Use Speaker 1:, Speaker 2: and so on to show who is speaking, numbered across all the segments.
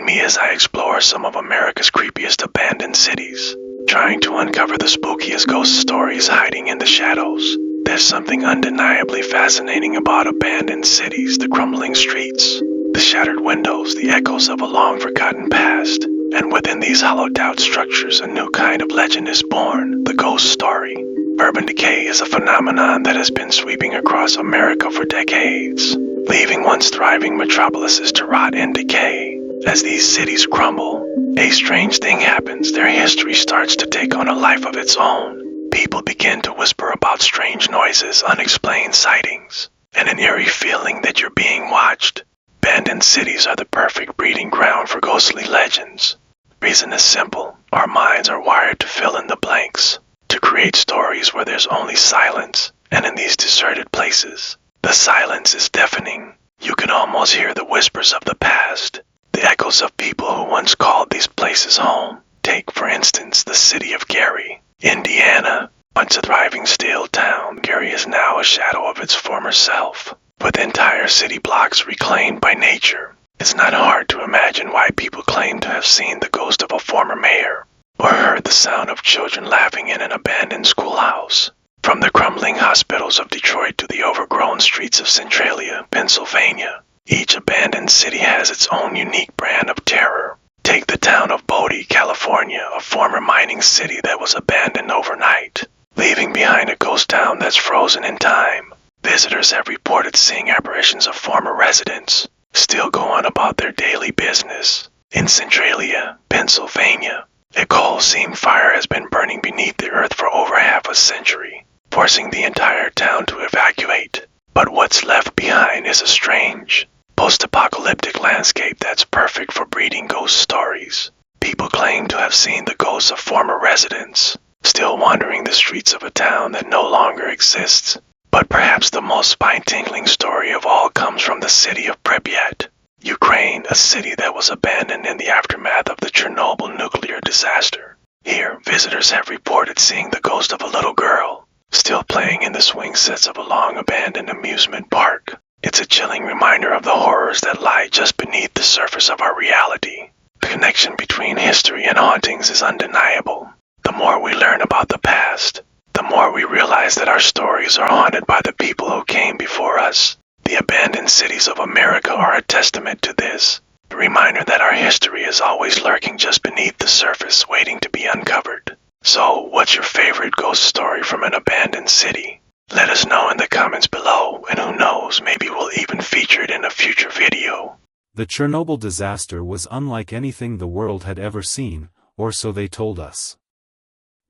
Speaker 1: Join me as I explore some of America's creepiest abandoned cities, trying to uncover the spookiest ghost stories hiding in the shadows. There's something undeniably fascinating about abandoned cities, the crumbling streets, the shattered windows, the echoes of a long-forgotten past. And within these hollowed-out structures, a new kind of legend is born, the ghost story. Urban decay is a phenomenon that has been sweeping across America for decades, leaving once thriving metropolises to rot and decay. As these cities crumble, a strange thing happens. Their history starts to take on a life of its own. People begin to whisper about strange noises, unexplained sightings, and an eerie feeling that you're being watched. Abandoned cities are the perfect breeding ground for ghostly legends. The reason is simple. Our minds are wired to fill in the blanks, to create stories where there's only silence. And in these deserted places, the silence is deafening. You can almost hear the whispers of the past, the echoes of people who once called these places home. Take, for instance, the city of Gary, Indiana. Once a thriving steel town, Gary is now a shadow of its former self, with entire city blocks reclaimed by nature. It's not hard to imagine why people claim to have seen the ghost of a former mayor, or heard the sound of children laughing in an abandoned schoolhouse. From the crumbling hospitals of Detroit to the overgrown streets of Centralia, Pennsylvania, each abandoned city has its own unique brand of terror. Take the town of Bodie, California, a former mining city that was abandoned overnight, leaving behind a ghost town that's frozen in time. Visitors have reported seeing apparitions of former residents, still going about their daily business. In Centralia, Pennsylvania, a coal-seam fire has been burning beneath the earth for over half a century, forcing the entire town to evacuate. But what's left behind is a strange, post-apocalyptic landscape that's perfect for breeding ghost stories. People claim to have seen the ghosts of former residents, still wandering the streets of a town that no longer exists. But perhaps the most spine-tingling story of all comes from the city of Pripyat, Ukraine, a city that was abandoned in the aftermath of the Chernobyl nuclear disaster. Here, visitors have reported seeing the ghost of a little girl, still playing in the swing sets of a long-abandoned amusement park. It's a chilling reminder of the horrors that lie just beneath the surface of our reality. The connection between history and hauntings is undeniable. The more we learn about the past, the more we realize that our stories are haunted by the people who came before us. The abandoned cities of America are a testament to this, a reminder that our history is always lurking just beneath the surface, waiting to be uncovered. So, what's your favorite ghost story from an abandoned city? Let us know in the comments below, and who knows, maybe we'll even feature it in a future video.
Speaker 2: The Chernobyl disaster was unlike anything the world had ever seen, or so they told us.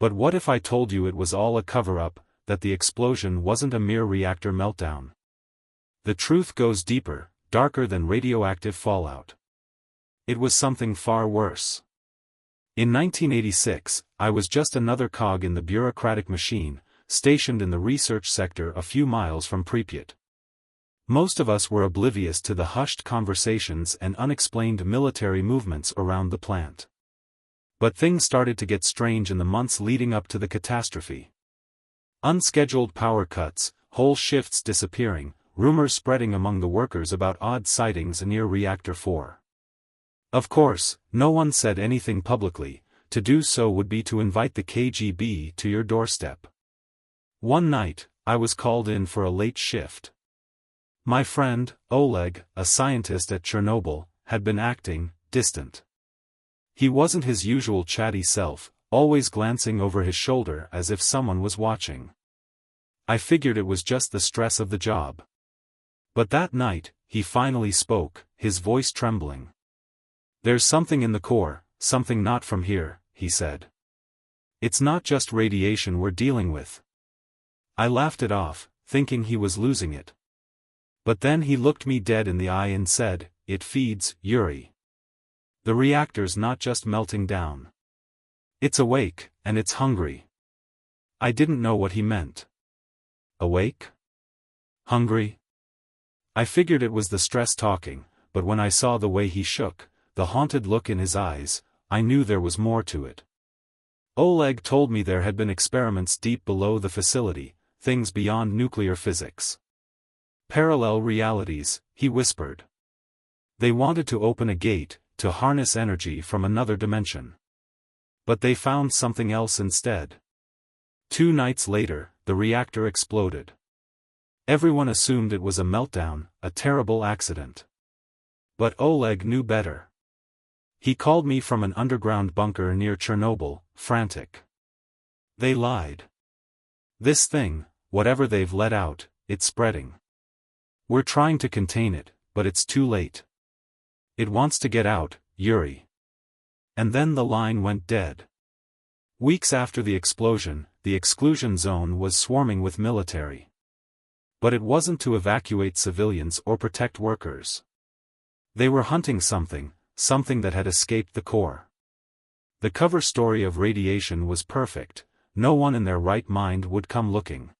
Speaker 2: But what if I told you it was all a cover-up, that the explosion wasn't a mere reactor meltdown? The truth goes deeper, darker than radioactive fallout. It was something far worse. In 1986, I was just another cog in the bureaucratic machine, stationed in the research sector a few miles from Pripyat. Most of us were oblivious to the hushed conversations and unexplained military movements around the plant. But things started to get strange in the months leading up to the catastrophe. Unscheduled power cuts, whole shifts disappearing, rumors spreading among the workers about odd sightings near Reactor 4. Of course, no one said anything publicly. To do so would be to invite the KGB to your doorstep. One night, I was called in for a late shift. My friend, Oleg, a scientist at Chernobyl, had been acting distant. He wasn't his usual chatty self, always glancing over his shoulder as if someone was watching. I figured it was just the stress of the job. But that night, he finally spoke, his voice trembling. "There's something in the core, something not from here," he said. "It's not just radiation we're dealing with." I laughed it off, thinking he was losing it. But then he looked me dead in the eye and said, "It feeds, Yuri. The reactor's not just melting down. It's awake, and it's hungry." I didn't know what he meant. Awake? Hungry? I figured it was the stress talking, but when I saw the way he shook, the haunted look in his eyes, I knew there was more to it. Oleg told me there had been experiments deep below the facility, things beyond nuclear physics. Parallel realities, he whispered. They wanted to open a gate, to harness energy from another dimension. But they found something else instead. 2 nights later, the reactor exploded. Everyone assumed it was a meltdown, a terrible accident. But Oleg knew better. He called me from an underground bunker near Chernobyl, frantic. They lied. This thing, whatever they've let out, it's spreading. We're trying to contain it, but it's too late. It wants to get out, Yuri. And then the line went dead. Weeks after the explosion, the exclusion zone was swarming with military. But it wasn't to evacuate civilians or protect workers. They were hunting something that had escaped the core. The cover story of radiation was perfect. No one in their right mind would come looking.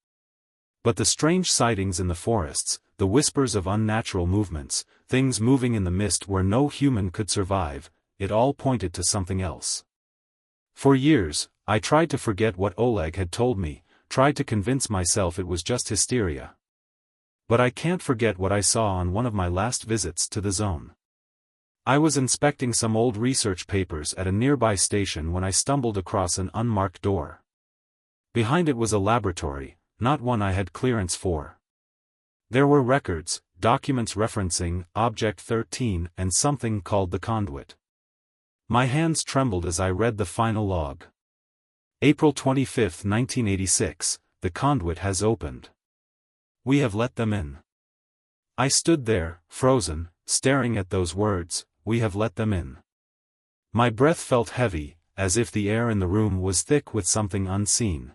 Speaker 2: But the strange sightings in the forests, the whispers of unnatural movements, things moving in the mist where no human could survive, it all pointed to something else. For years, I tried to forget what Oleg had told me, tried to convince myself it was just hysteria. But I can't forget what I saw on one of my last visits to the zone. I was inspecting some old research papers at a nearby station when I stumbled across an unmarked door. Behind it was a laboratory, not one I had clearance for. There were records, documents referencing Object 13 and something called the conduit. My hands trembled as I read the final log. April 25, 1986, the conduit has opened. We have let them in. I stood there, frozen, staring at those words, we have let them in. My breath felt heavy, as if the air in the room was thick with something unseen.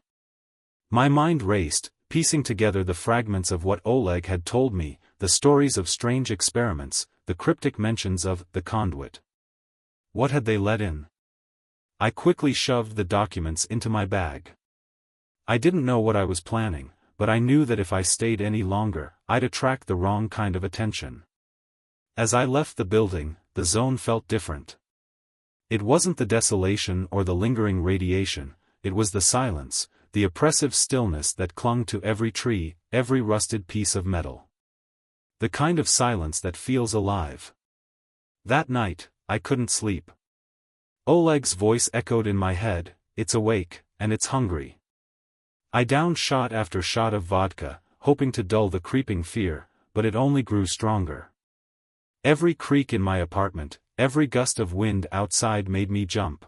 Speaker 2: My mind raced, piecing together the fragments of what Oleg had told me, the stories of strange experiments, the cryptic mentions of the conduit. What had they let in? I quickly shoved the documents into my bag. I didn't know what I was planning, but I knew that if I stayed any longer, I'd attract the wrong kind of attention. As I left the building, the zone felt different. It wasn't the desolation or the lingering radiation, it was the silence, the oppressive stillness that clung to every tree, every rusted piece of metal. The kind of silence that feels alive. That night, I couldn't sleep. Oleg's voice echoed in my head, it's awake, and it's hungry. I downed shot after shot of vodka, hoping to dull the creeping fear, but it only grew stronger. Every creak in my apartment, every gust of wind outside made me jump.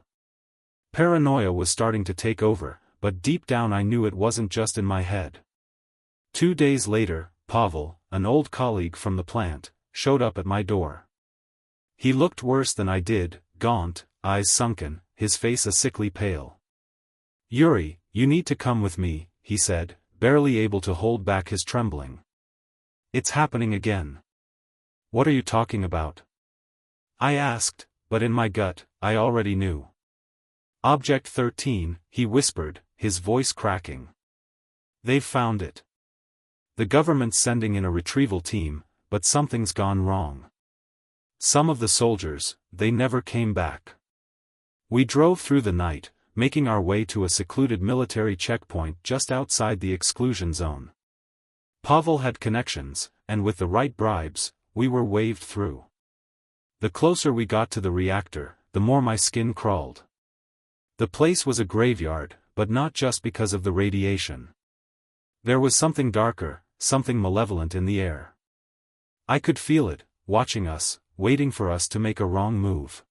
Speaker 2: Paranoia was starting to take over, but deep down I knew it wasn't just in my head. 2 days later, Pavel, an old colleague from the plant, showed up at my door. He looked worse than I did, gaunt, eyes sunken, his face a sickly pale. Yuri, you need to come with me, he said, barely able to hold back his trembling. It's happening again. What are you talking about? I asked, but in my gut, I already knew. Object 13, he whispered, his voice cracking. They've found it. The government's sending in a retrieval team, but something's gone wrong. Some of the soldiers, they never came back. We drove through the night, making our way to a secluded military checkpoint just outside the exclusion zone. Pavel had connections, and with the right bribes, we were waved through. The closer we got to the reactor, the more my skin crawled. The place was a graveyard, but not just because of the radiation. There was something darker, something malevolent in the air. I could feel it, watching us, waiting for us to make a wrong move.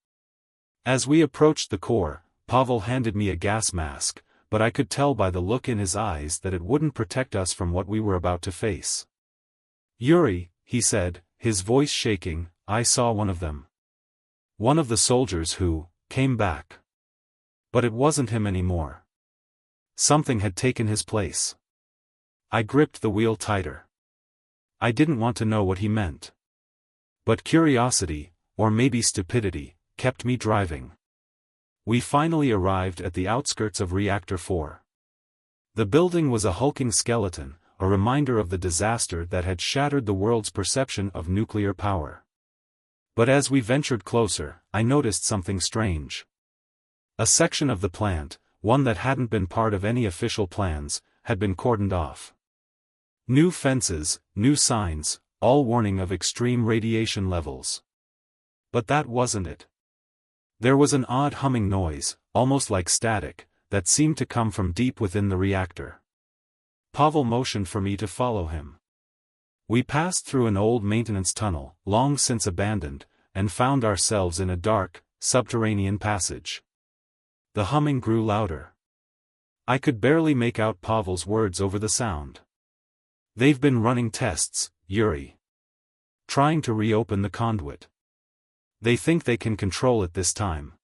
Speaker 2: As we approached the core, Pavel handed me a gas mask, but I could tell by the look in his eyes that it wouldn't protect us from what we were about to face. Yuri, he said, his voice shaking, I saw one of them. One of the soldiers who came back. But it wasn't him anymore. Something had taken his place. I gripped the wheel tighter. I didn't want to know what he meant. But curiosity, or maybe stupidity, kept me driving. We finally arrived at the outskirts of Reactor 4. The building was a hulking skeleton, a reminder of the disaster that had shattered the world's perception of nuclear power. But as we ventured closer, I noticed something strange. A section of the plant, one that hadn't been part of any official plans, had been cordoned off. New fences, new signs, all warning of extreme radiation levels. But that wasn't it. There was an odd humming noise, almost like static, that seemed to come from deep within the reactor. Pavel motioned for me to follow him. We passed through an old maintenance tunnel, long since abandoned, and found ourselves in a dark, subterranean passage. The humming grew louder. I could barely make out Pavel's words over the sound. "They've been running tests, Yuri. Trying to reopen the conduit. They think they can control it this time."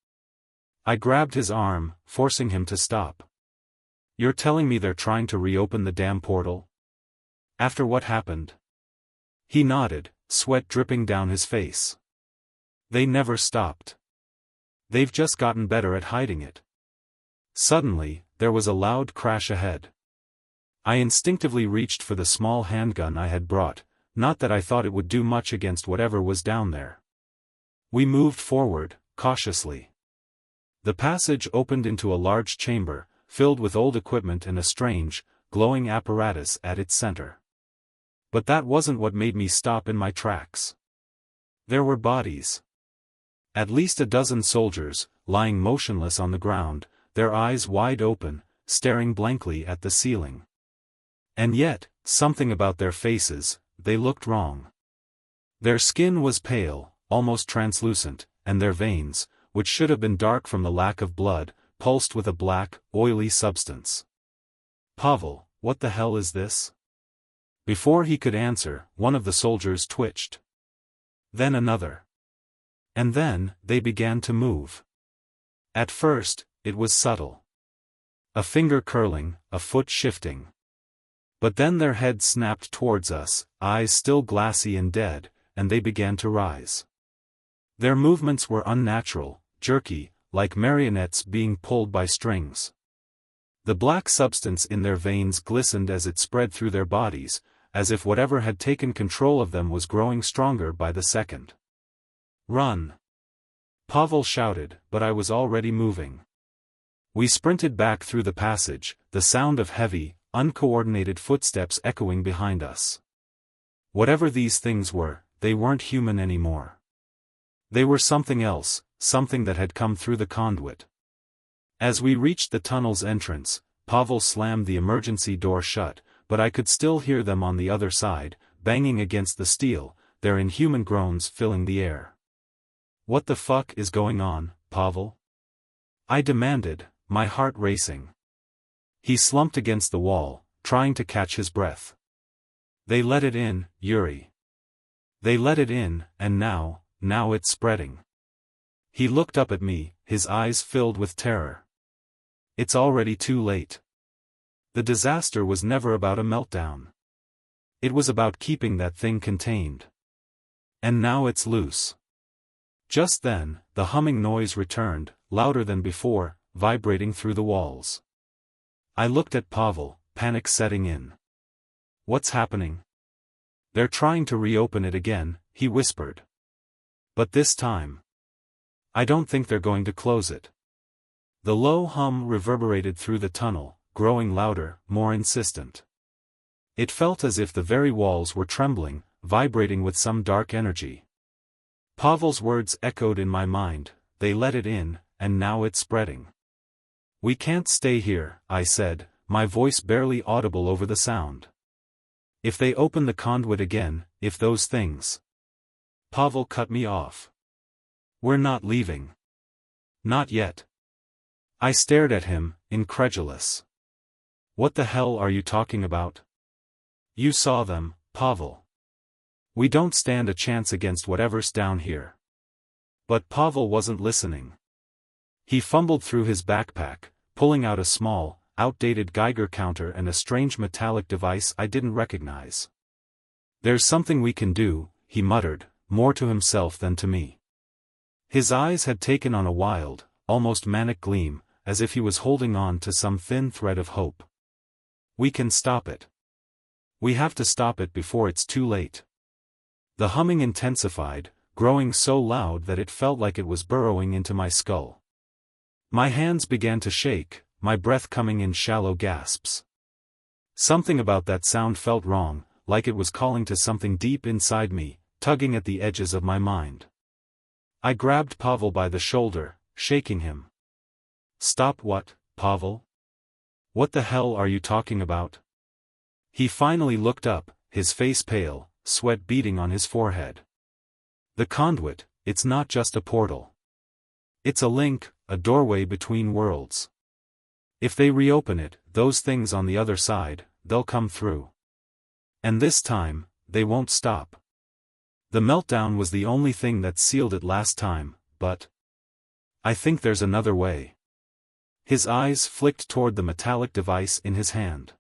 Speaker 2: I grabbed his arm, forcing him to stop. "You're telling me they're trying to reopen the damn portal? After what happened?" He nodded, sweat dripping down his face. "They never stopped. They've just gotten better at hiding it." Suddenly, there was a loud crash ahead. I instinctively reached for the small handgun I had brought, not that I thought it would do much against whatever was down there. We moved forward, cautiously. The passage opened into a large chamber, filled with old equipment and a strange, glowing apparatus at its center. But that wasn't what made me stop in my tracks. There were bodies. At least a dozen soldiers, lying motionless on the ground, their eyes wide open, staring blankly at the ceiling. And yet, something about their faces, they looked wrong. Their skin was pale, almost translucent, and their veins, which should have been dark from the lack of blood, pulsed with a black, oily substance. "Pavel, what the hell is this?" Before he could answer, one of the soldiers twitched. Then another. And then, they began to move. At first, it was subtle. A finger curling, a foot shifting. But then their heads snapped towards us, eyes still glassy and dead, and they began to rise. Their movements were unnatural, jerky, like marionettes being pulled by strings. The black substance in their veins glistened as it spread through their bodies, as if whatever had taken control of them was growing stronger by the second. "Run!" Pavel shouted, but I was already moving. We sprinted back through the passage, the sound of heavy, uncoordinated footsteps echoing behind us. Whatever these things were, they weren't human anymore. They were something else, something that had come through the conduit. As we reached the tunnel's entrance, Pavel slammed the emergency door shut, but I could still hear them on the other side, banging against the steel, their inhuman groans filling the air. "What the fuck is going on, Pavel?" I demanded, my heart racing. He slumped against the wall, trying to catch his breath. "They let it in, Yuri. They let it in, and now it's spreading." He looked up at me, his eyes filled with terror. "It's already too late. The disaster was never about a meltdown. It was about keeping that thing contained. And now it's loose." Just then, the humming noise returned, louder than before, vibrating through the walls. I looked at Pavel, panic setting in. "What's happening?" "They're trying to reopen it again," he whispered. "But this time, I don't think they're going to close it." The low hum reverberated through the tunnel, growing louder, more insistent. It felt as if the very walls were trembling, vibrating with some dark energy. Pavel's words echoed in my mind, "They let it in, and now it's spreading." "We can't stay here," I said, my voice barely audible over the sound. "If they open the conduit again, if those things—" Pavel cut me off. "We're not leaving. Not yet." I stared at him, incredulous. "What the hell are you talking about? You saw them, Pavel. We don't stand a chance against whatever's down here." But Pavel wasn't listening. He fumbled through his backpack, pulling out a small, outdated Geiger counter and a strange metallic device I didn't recognize. "There's something we can do," he muttered, more to himself than to me. His eyes had taken on a wild, almost manic gleam, as if he was holding on to some thin thread of hope. "We can stop it. We have to stop it before it's too late." The humming intensified, growing so loud that it felt like it was burrowing into my skull. My hands began to shake, my breath coming in shallow gasps. Something about that sound felt wrong, like it was calling to something deep inside me, tugging at the edges of my mind. I grabbed Pavel by the shoulder, shaking him. "Stop what, Pavel? What the hell are you talking about?" He finally looked up, his face pale, sweat beading on his forehead. "The conduit, it's not just a portal. It's a link, a doorway between worlds. If they reopen it, those things on the other side, they'll come through. And this time, they won't stop. The meltdown was the only thing that sealed it last time, but I think there's another way." His eyes flicked toward the metallic device in his hand.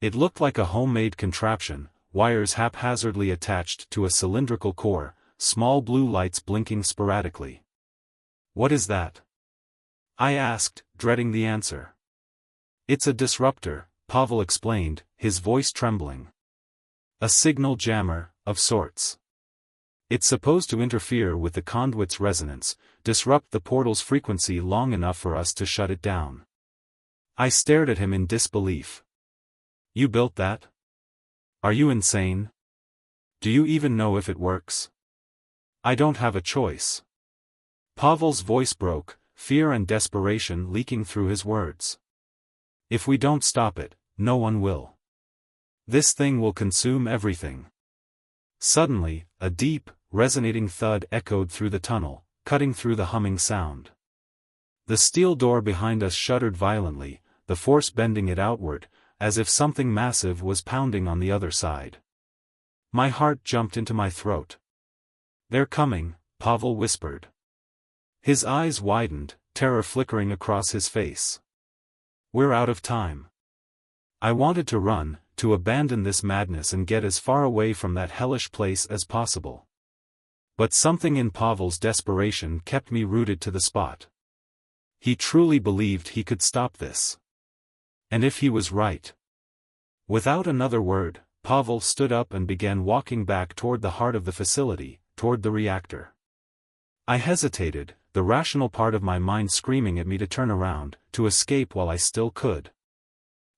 Speaker 2: It looked like a homemade contraption, wires haphazardly attached to a cylindrical core, small blue lights blinking sporadically. "What is that?" I asked, dreading the answer. "It's a disruptor," Pavel explained, his voice trembling. "A signal jammer, of sorts. It's supposed to interfere with the conduit's resonance, disrupt the portal's frequency long enough for us to shut it down." I stared at him in disbelief. "You built that? Are you insane? Do you even know if it works?" "I don't have a choice." Pavel's voice broke, fear and desperation leaking through his words. "If we don't stop it, no one will. This thing will consume everything." Suddenly, a deep, resonating thud echoed through the tunnel, cutting through the humming sound. The steel door behind us shuddered violently, the force bending it outward, as if something massive was pounding on the other side. My heart jumped into my throat. "They're coming," Pavel whispered. His eyes widened, terror flickering across his face. "We're out of time." I wanted to run, to abandon this madness and get as far away from that hellish place as possible. But something in Pavel's desperation kept me rooted to the spot. He truly believed he could stop this. And if he was right. Without another word, Pavel stood up and began walking back toward the heart of the facility, toward the reactor. I hesitated, the rational part of my mind screaming at me to turn around, to escape while I still could.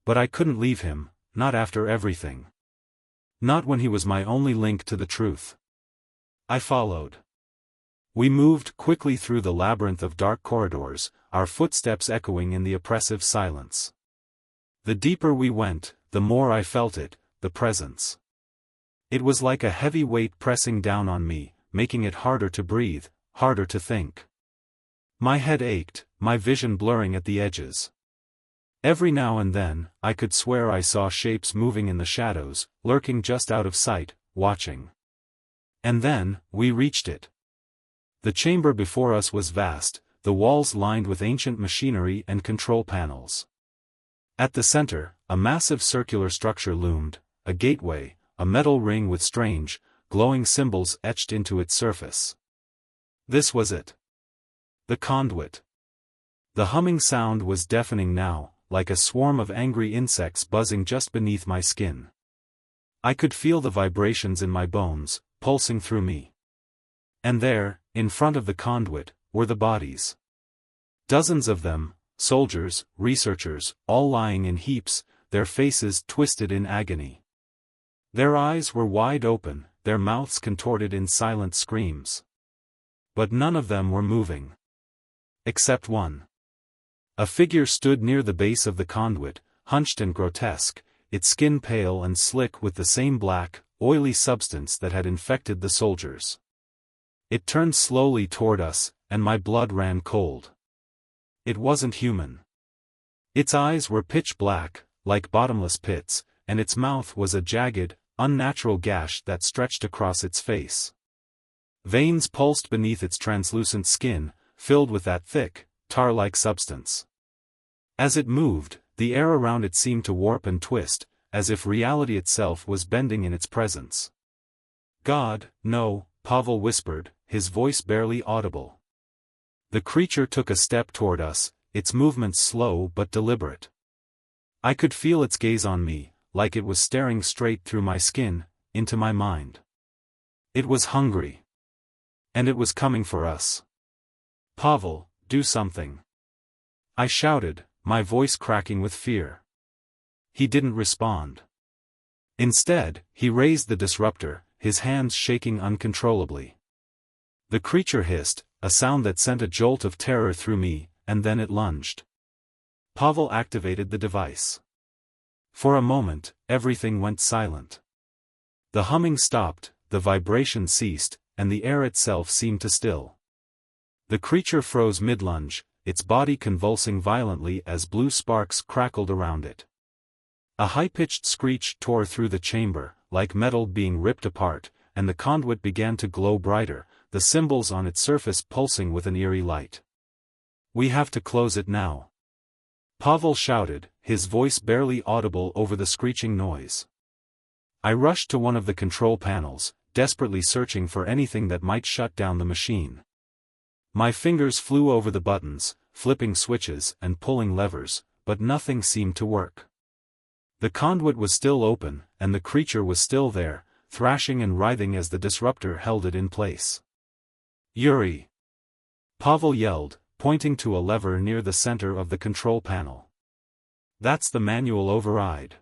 Speaker 2: But I couldn't leave him, not after everything. Not when he was my only link to the truth. I followed. We moved quickly through the labyrinth of dark corridors, our footsteps echoing in the oppressive silence. The deeper we went, the more I felt it, the presence. It was like a heavy weight pressing down on me, making it harder to breathe, harder to think. My head ached, my vision blurring at the edges. Every now and then, I could swear I saw shapes moving in the shadows, lurking just out of sight, watching. And then, we reached it. The chamber before us was vast, the walls lined with ancient machinery and control panels. At the center, a massive circular structure loomed, a gateway, a metal ring with strange, glowing symbols etched into its surface. This was it. The conduit. The humming sound was deafening now, like a swarm of angry insects buzzing just beneath my skin. I could feel the vibrations in my bones, pulsing through me. And there, in front of the conduit, were the bodies. Dozens of them, soldiers, researchers, all lying in heaps, their faces twisted in agony. Their eyes were wide open, their mouths contorted in silent screams. But none of them were moving. Except one. A figure stood near the base of the conduit, hunched and grotesque, its skin pale and slick with the same black, oily substance that had infected the soldiers. It turned slowly toward us, and my blood ran cold. It wasn't human. Its eyes were pitch black, like bottomless pits, and its mouth was a jagged, unnatural gash that stretched across its face. Veins pulsed beneath its translucent skin, filled with that thick, tar-like substance. As it moved, the air around it seemed to warp and twist, as if reality itself was bending in its presence. "God, no," Pavel whispered, his voice barely audible. The creature took a step toward us, its movements slow but deliberate. I could feel its gaze on me, like it was staring straight through my skin, into my mind. It was hungry. And it was coming for us. "Pavel, do something." I shouted, my voice cracking with fear. He didn't respond. Instead, he raised the disruptor, his hands shaking uncontrollably. The creature hissed, a sound that sent a jolt of terror through me, and then it lunged. Pavel activated the device. For a moment, everything went silent. The humming stopped, the vibration ceased, and the air itself seemed to still. The creature froze mid-lunge, its body convulsing violently as blue sparks crackled around it. A high-pitched screech tore through the chamber, like metal being ripped apart, and the conduit began to glow brighter, the symbols on its surface pulsing with an eerie light. "We have to close it now," Pavel shouted, his voice barely audible over the screeching noise. I rushed to one of the control panels, desperately searching for anything that might shut down the machine. My fingers flew over the buttons, flipping switches and pulling levers, but nothing seemed to work. The conduit was still open, and the creature was still there, thrashing and writhing as the disruptor held it in place. "Yuri!" Pavel yelled, pointing to a lever near the center of the control panel. "That's the manual override.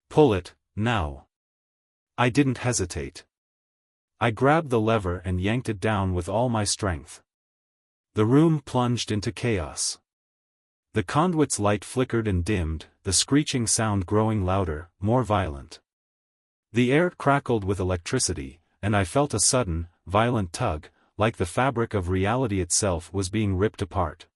Speaker 2: Pull it, now." I didn't hesitate. I grabbed the lever and yanked it down with all my strength. The room plunged into chaos. The conduit's light flickered and dimmed, the screeching sound growing louder, more violent. The air crackled with electricity, and I felt a sudden, violent tug, like the fabric of reality itself was being ripped apart.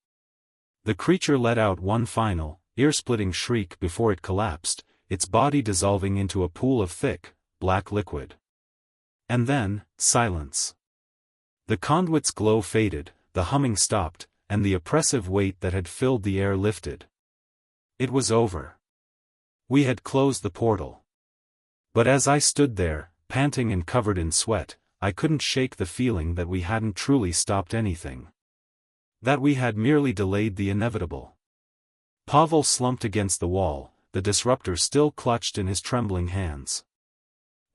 Speaker 2: The creature let out one final, ear-splitting shriek before it collapsed, its body dissolving into a pool of thick, black liquid. And then, silence. The conduit's glow faded, the humming stopped, and the oppressive weight that had filled the air lifted. It was over. We had closed the portal. But as I stood there, panting and covered in sweat, I couldn't shake the feeling that we hadn't truly stopped anything. That we had merely delayed the inevitable. Pavel slumped against the wall, the disruptor still clutched in his trembling hands.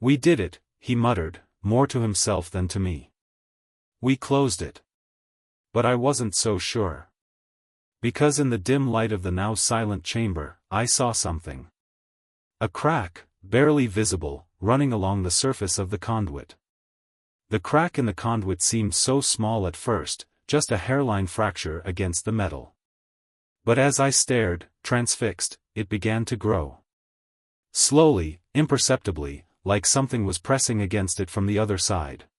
Speaker 2: "We did it," he muttered, more to himself than to me. "We closed it." But I wasn't so sure. Because in the dim light of the now silent chamber, I saw something. A crack, barely visible, running along the surface of the conduit. The crack in the conduit seemed so small at first, just a hairline fracture against the metal. But as I stared, transfixed, it began to grow. Slowly, imperceptibly, like something was pressing against it from the other side.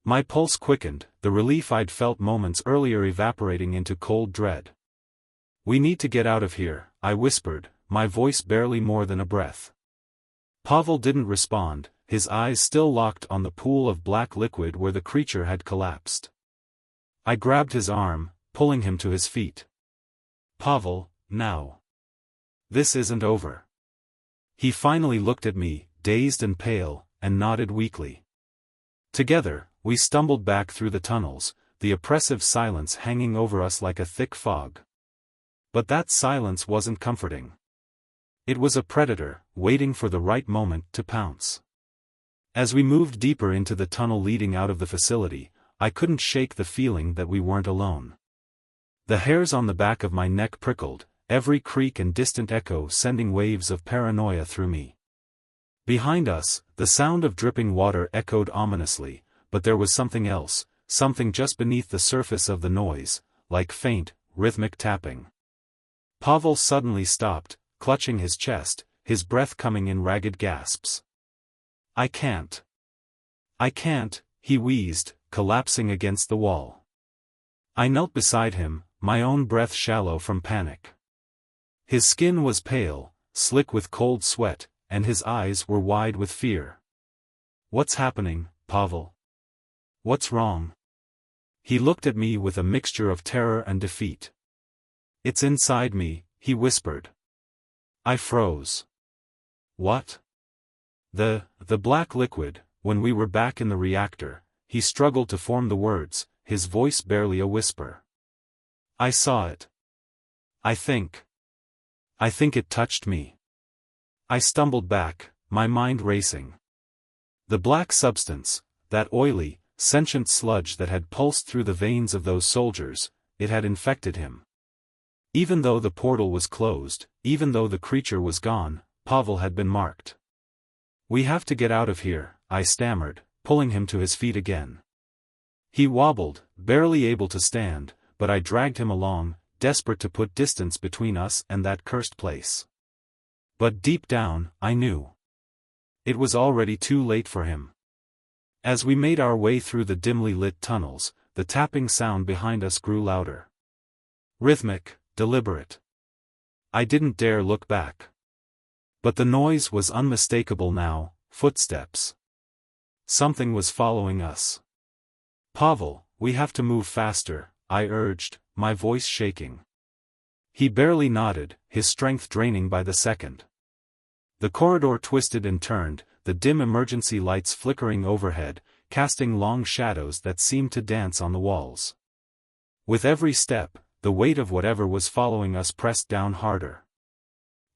Speaker 2: My pulse quickened, the relief I'd felt moments earlier evaporating into cold dread. "We need to get out of here," I whispered, my voice barely more than a breath. Pavel didn't respond, his eyes still locked on the pool of black liquid where the creature had collapsed. I grabbed his arm, pulling him to his feet. "Pavel, now. This isn't over." He finally looked at me, dazed and pale, and nodded weakly. Together, we stumbled back through the tunnels, the oppressive silence hanging over us like a thick fog. But that silence wasn't comforting. It was a predator, waiting for the right moment to pounce. As we moved deeper into the tunnel leading out of the facility, I couldn't shake the feeling that we weren't alone. The hairs on the back of my neck prickled, every creak and distant echo sending waves of paranoia through me. Behind us, the sound of dripping water echoed ominously, but there was something else, something just beneath the surface of the noise, like faint, rhythmic tapping. Pavel suddenly stopped, clutching his chest, his breath coming in ragged gasps. I can't, he wheezed, collapsing against the wall. I knelt beside him, my own breath shallow from panic. His skin was pale, slick with cold sweat, and his eyes were wide with fear. "What's happening, Pavel? What's wrong?" He looked at me with a mixture of terror and defeat. "It's inside me," he whispered. I froze. "What?" The black liquid," when we were back in the reactor, he struggled to form the words, his voice barely a whisper. "I saw it. I think it touched me." I stumbled back, my mind racing. The black substance, that oily, sentient sludge that had pulsed through the veins of those soldiers, it had infected him. Even though the portal was closed, even though the creature was gone, Pavel had been marked. "We have to get out of here," I stammered, pulling him to his feet again. He wobbled, barely able to stand, but I dragged him along, desperate to put distance between us and that cursed place. But deep down, I knew. It was already too late for him. As we made our way through the dimly lit tunnels, the tapping sound behind us grew louder. Rhythmic, deliberate. I didn't dare look back. But the noise was unmistakable now, footsteps. Something was following us. "Pavel, we have to move faster," I urged, my voice shaking. He barely nodded, his strength draining by the second. The corridor twisted and turned, the dim emergency lights flickering overhead, casting long shadows that seemed to dance on the walls. With every step, the weight of whatever was following us pressed down harder.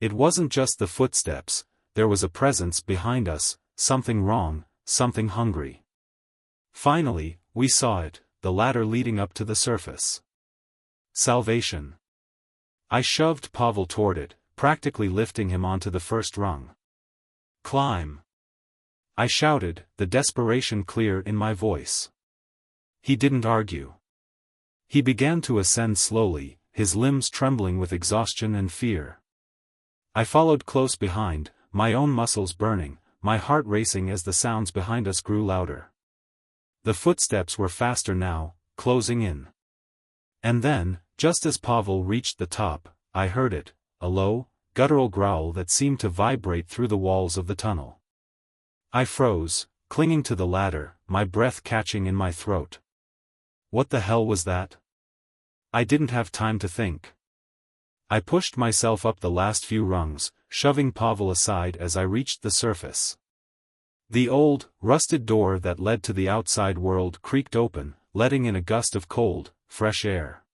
Speaker 2: It wasn't just the footsteps, there was a presence behind us, something wrong, something hungry. Finally, we saw it, the ladder leading up to the surface. Salvation. I shoved Pavel toward it, practically lifting him onto the first rung. "Climb!" I shouted, the desperation clear in my voice. He didn't argue. He began to ascend slowly, his limbs trembling with exhaustion and fear. I followed close behind, my own muscles burning, my heart racing as the sounds behind us grew louder. The footsteps were faster now, closing in. And then, just as Pavel reached the top, I heard it, a low, guttural growl that seemed to vibrate through the walls of the tunnel. I froze, clinging to the ladder, my breath catching in my throat. What the hell was that? I didn't have time to think. I pushed myself up the last few rungs, shoving Pavel aside as I reached the surface. The old, rusted door that led to the outside world creaked open, letting in a gust of cold, fresh air.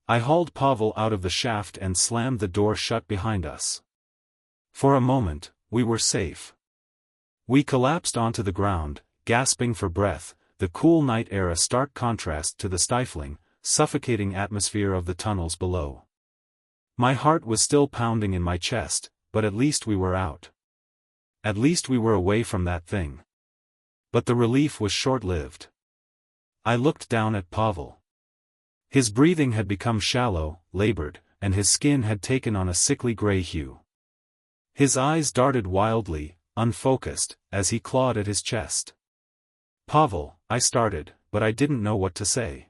Speaker 2: I hauled Pavel out of the shaft and slammed the door shut behind us. For a moment, we were safe. We collapsed onto the ground, gasping for breath, the cool night air a stark contrast to the stifling, suffocating atmosphere of the tunnels below. My heart was still pounding in my chest, but at least we were out. At least we were away from that thing. But the relief was short-lived. I looked down at Pavel. His breathing had become shallow, labored, and his skin had taken on a sickly gray hue. His eyes darted wildly, unfocused, as he clawed at his chest. "Pavel," I started, but I didn't know what to say.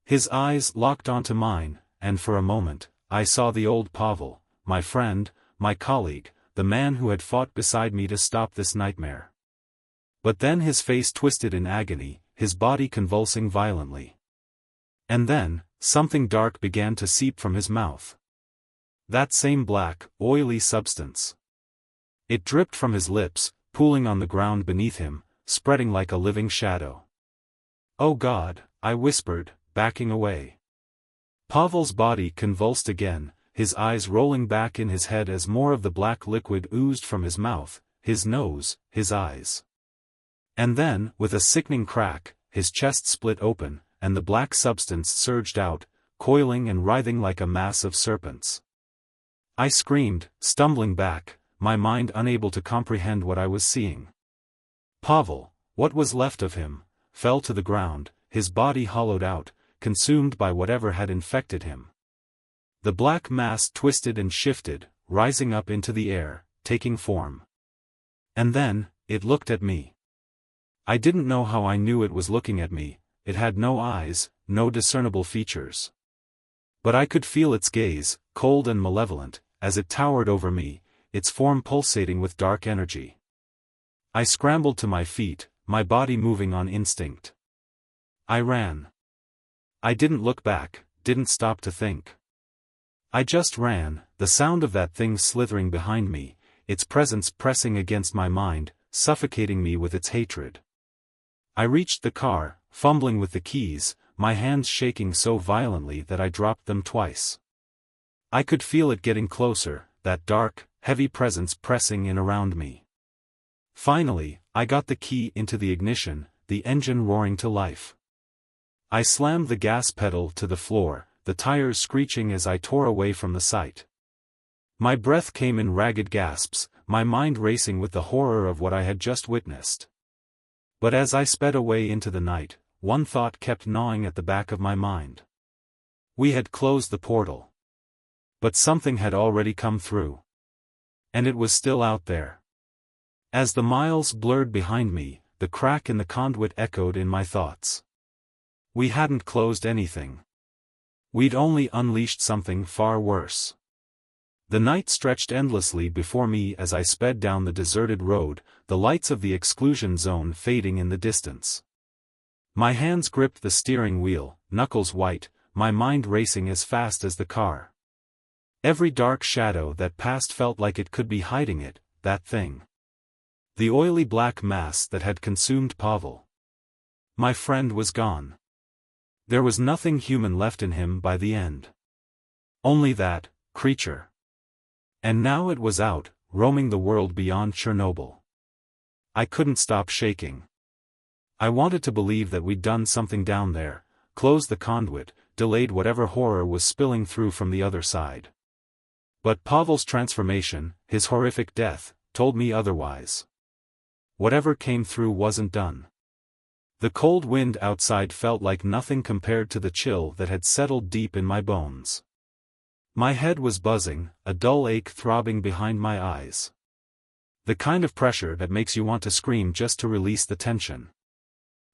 Speaker 2: His eyes locked onto mine, and for a moment, I saw the old Pavel, my friend, my colleague, the man who had fought beside me to stop this nightmare. But then his face twisted in agony, his body convulsing violently. And then, something dark began to seep from his mouth. That same black, oily substance. It dripped from his lips, pooling on the ground beneath him, spreading like a living shadow. "Oh God," I whispered, backing away. Pavel's body convulsed again, his eyes rolling back in his head as more of the black liquid oozed from his mouth, his nose, his eyes. And then, with a sickening crack, his chest split open, and the black substance surged out, coiling and writhing like a mass of serpents. I screamed, stumbling back, my mind unable to comprehend what I was seeing. Pavel, what was left of him, fell to the ground, his body hollowed out, consumed by whatever had infected him. The black mass twisted and shifted, rising up into the air, taking form. And then, it looked at me. I didn't know how I knew it was looking at me. It had no eyes, no discernible features. But I could feel its gaze, cold and malevolent, as it towered over me, its form pulsating with dark energy. I scrambled to my feet, my body moving on instinct. I ran. I didn't look back, didn't stop to think. I just ran, the sound of that thing slithering behind me, its presence pressing against my mind, suffocating me with its hatred. I reached the car, fumbling with the keys, my hands shaking so violently that I dropped them twice. I could feel it getting closer, that dark, heavy presence pressing in around me. Finally, I got the key into the ignition, the engine roaring to life. I slammed the gas pedal to the floor, the tires screeching as I tore away from the site. My breath came in ragged gasps, my mind racing with the horror of what I had just witnessed. But as I sped away into the night, one thought kept gnawing at the back of my mind. We had closed the portal. But something had already come through. And it was still out there. As the miles blurred behind me, the crack in the conduit echoed in my thoughts. We hadn't closed anything. We'd only unleashed something far worse. The night stretched endlessly before me as I sped down the deserted road, the lights of the exclusion zone fading in the distance. My hands gripped the steering wheel, knuckles white, my mind racing as fast as the car. Every dark shadow that passed felt like it could be hiding it, that thing. The oily black mass that had consumed Pavel. My friend was gone. There was nothing human left in him by the end. Only that creature. And now it was out, roaming the world beyond Chernobyl. I couldn't stop shaking. I wanted to believe that we'd done something down there, closed the conduit, delayed whatever horror was spilling through from the other side. But Pavel's transformation, his horrific death, told me otherwise. Whatever came through wasn't done. The cold wind outside felt like nothing compared to the chill that had settled deep in my bones. My head was buzzing, a dull ache throbbing behind my eyes. The kind of pressure that makes you want to scream just to release the tension.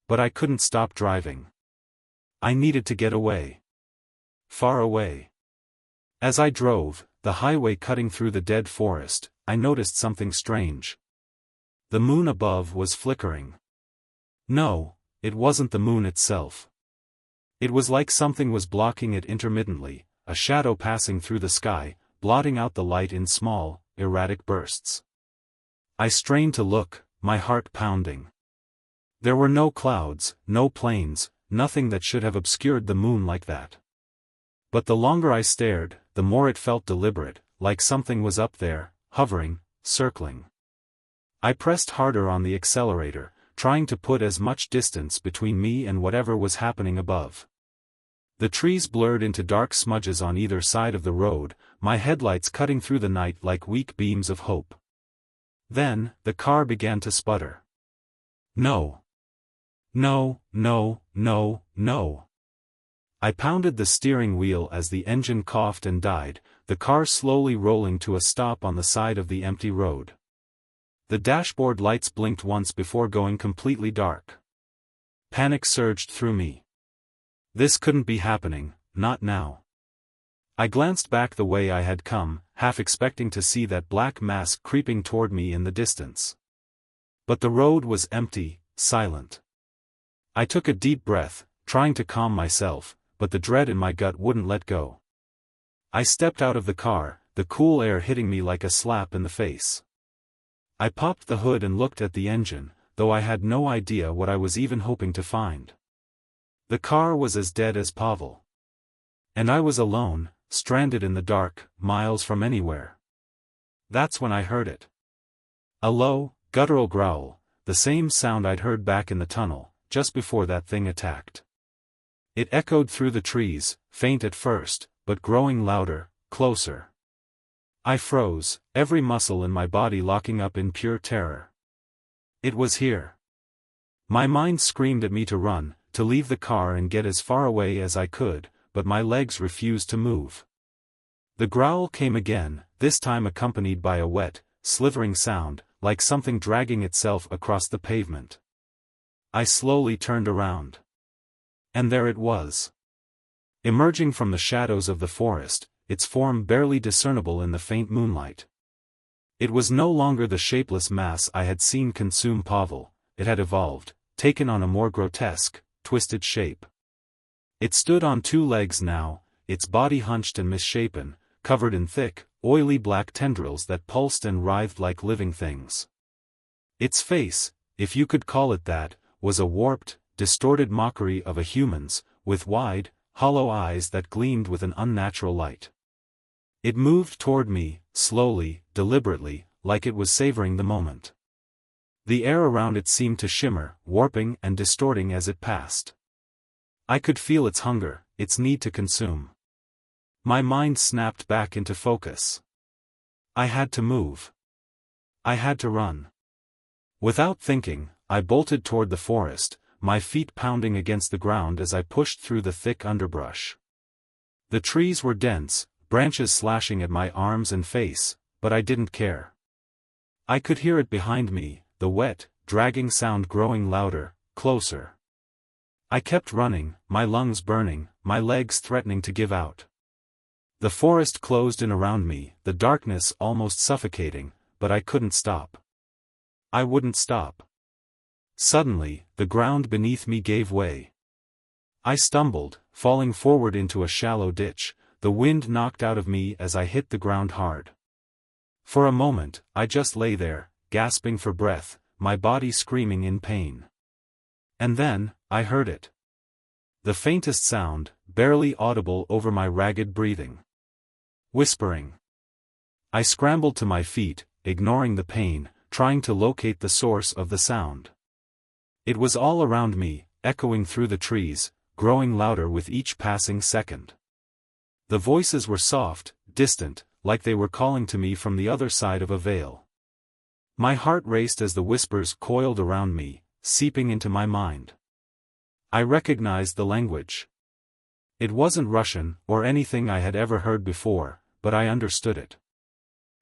Speaker 2: But I couldn't stop driving. I needed to get away. Far away. As I drove, the highway cutting through the dead forest, I noticed something strange. The moon above was flickering. No, it wasn't the moon itself. It was like something was blocking it intermittently, a shadow passing through the sky, blotting out the light in small, erratic bursts. I strained to look, my heart pounding. There were no clouds, no planes, nothing that should have obscured the moon like that. But the longer I stared, the more it felt deliberate, like something was up there, hovering, circling. I pressed harder on the accelerator, trying to put as much distance between me and whatever was happening above. The trees blurred into dark smudges on either side of the road, my headlights cutting through the night like weak beams of hope. Then, the car began to sputter. No. No, no, no, no. I pounded the steering wheel as the engine coughed and died, the car slowly rolling to a stop on the side of the empty road. The dashboard lights blinked once before going completely dark. Panic surged through me. This couldn't be happening, not now. I glanced back the way I had come, half expecting to see that black mass creeping toward me in the distance. But the road was empty, silent. I took a deep breath, trying to calm myself, but the dread in my gut wouldn't let go. I stepped out of the car, the cool air hitting me like a slap in the face. I popped the hood and looked at the engine, though I had no idea what I was even hoping to find. The car was as dead as Pavel. And I was alone, stranded in the dark, miles from anywhere. That's when I heard it. A low, guttural growl, the same sound I'd heard back in the tunnel, just before that thing attacked. It echoed through the trees, faint at first, but growing louder, closer. I froze, every muscle in my body locking up in pure terror. It was here. My mind screamed at me to run, to leave the car and get as far away as I could, but my legs refused to move. The growl came again, this time accompanied by a wet, slithering sound, like something dragging itself across the pavement. I slowly turned around. And there it was. Emerging from the shadows of the forest, its form barely discernible in the faint moonlight. It was no longer the shapeless mass I had seen consume Pavel, it had evolved, taken on a more grotesque, twisted shape. It stood on two legs now, its body hunched and misshapen, covered in thick, oily black tendrils that pulsed and writhed like living things. Its face, if you could call it that, was a warped, distorted mockery of a human's, with wide, hollow eyes that gleamed with an unnatural light. It moved toward me, slowly, deliberately, like it was savoring the moment. The air around it seemed to shimmer, warping and distorting as it passed. I could feel its hunger, its need to consume. My mind snapped back into focus. I had to move. I had to run. Without thinking, I bolted toward the forest, my feet pounding against the ground as I pushed through the thick underbrush. The trees were dense, branches slashing at my arms and face, but I didn't care. I could hear it behind me, the wet, dragging sound growing louder, closer. I kept running, my lungs burning, my legs threatening to give out. The forest closed in around me, the darkness almost suffocating, but I couldn't stop. I wouldn't stop. Suddenly, the ground beneath me gave way. I stumbled, falling forward into a shallow ditch, the wind knocked out of me as I hit the ground hard. For a moment, I just lay there, gasping for breath, my body screaming in pain. And then, I heard it. The faintest sound, barely audible over my ragged breathing. Whispering. I scrambled to my feet, ignoring the pain, trying to locate the source of the sound. It was all around me, echoing through the trees, growing louder with each passing second. The voices were soft, distant, like they were calling to me from the other side of a veil. My heart raced as the whispers coiled around me, seeping into my mind. I recognized the language. It wasn't Russian, or anything I had ever heard before, but I understood it.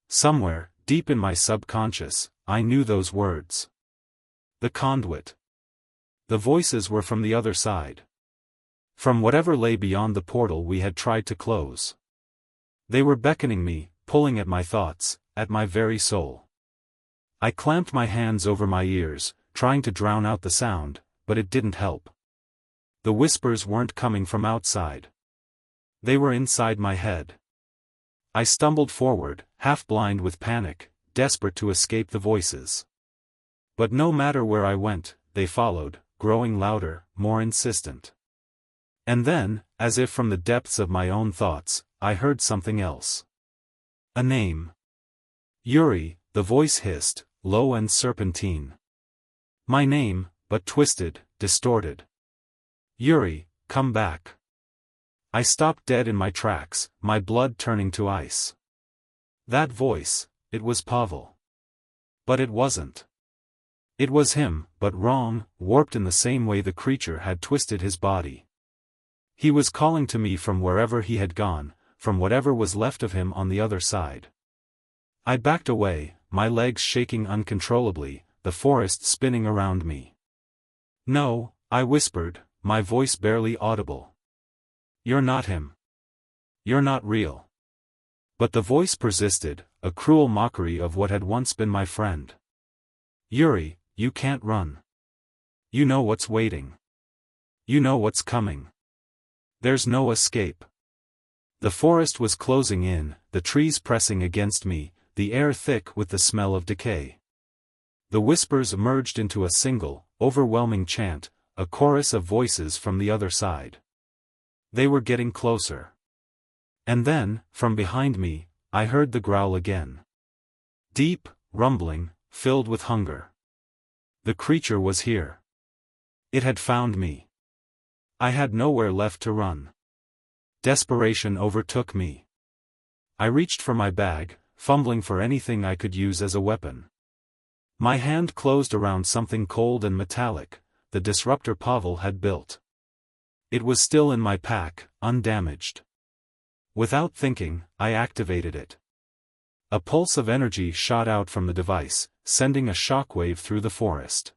Speaker 2: Somewhere, deep in my subconscious, I knew those words. The conduit. The voices were from the other side. From whatever lay beyond the portal we had tried to close. They were beckoning me, pulling at my thoughts, at my very soul. I clamped my hands over my ears, trying to drown out the sound, but it didn't help. The whispers weren't coming from outside. They were inside my head. I stumbled forward, half blind with panic, desperate to escape the voices. But no matter where I went, they followed, growing louder, more insistent. And then, as if from the depths of my own thoughts, I heard something else. A name. Yuri, the voice hissed, low and serpentine. My name, but twisted, distorted. Yuri, come back. I stopped dead in my tracks, my blood turning to ice. That voice, it was Pavel. But it wasn't. It was him, but wrong, warped in the same way the creature had twisted his body. He was calling to me from wherever he had gone, from whatever was left of him on the other side. I backed away, my legs shaking uncontrollably, the forest spinning around me. No, I whispered, my voice barely audible. You're not him. You're not real. But the voice persisted, a cruel mockery of what had once been my friend. Yuri, you can't run. You know what's waiting. You know what's coming. There's no escape. The forest was closing in, the trees pressing against me, the air thick with the smell of decay. The whispers merged into a single, overwhelming chant, a chorus of voices from the other side. They were getting closer. And then, from behind me, I heard the growl again. Deep, rumbling, filled with hunger. The creature was here. It had found me. I had nowhere left to run. Desperation overtook me. I reached for my bag, fumbling for anything I could use as a weapon. My hand closed around something cold and metallic, the disruptor Pavel had built. It was still in my pack, undamaged. Without thinking, I activated it. A pulse of energy shot out from the device, sending a shockwave through the forest.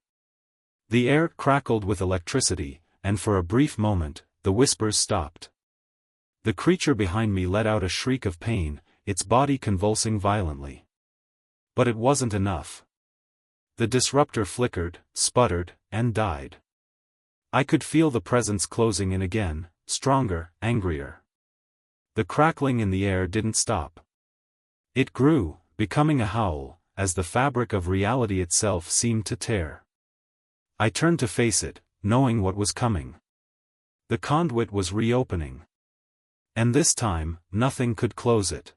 Speaker 2: The air crackled with electricity, and for a brief moment, the whispers stopped. The creature behind me let out a shriek of pain, its body convulsing violently. But it wasn't enough. The disruptor flickered, sputtered, and died. I could feel the presence closing in again, stronger, angrier. The crackling in the air didn't stop. It grew, becoming a howl, as the fabric of reality itself seemed to tear. I turned to face it, knowing what was coming. The conduit was reopening. And this time, nothing could close it.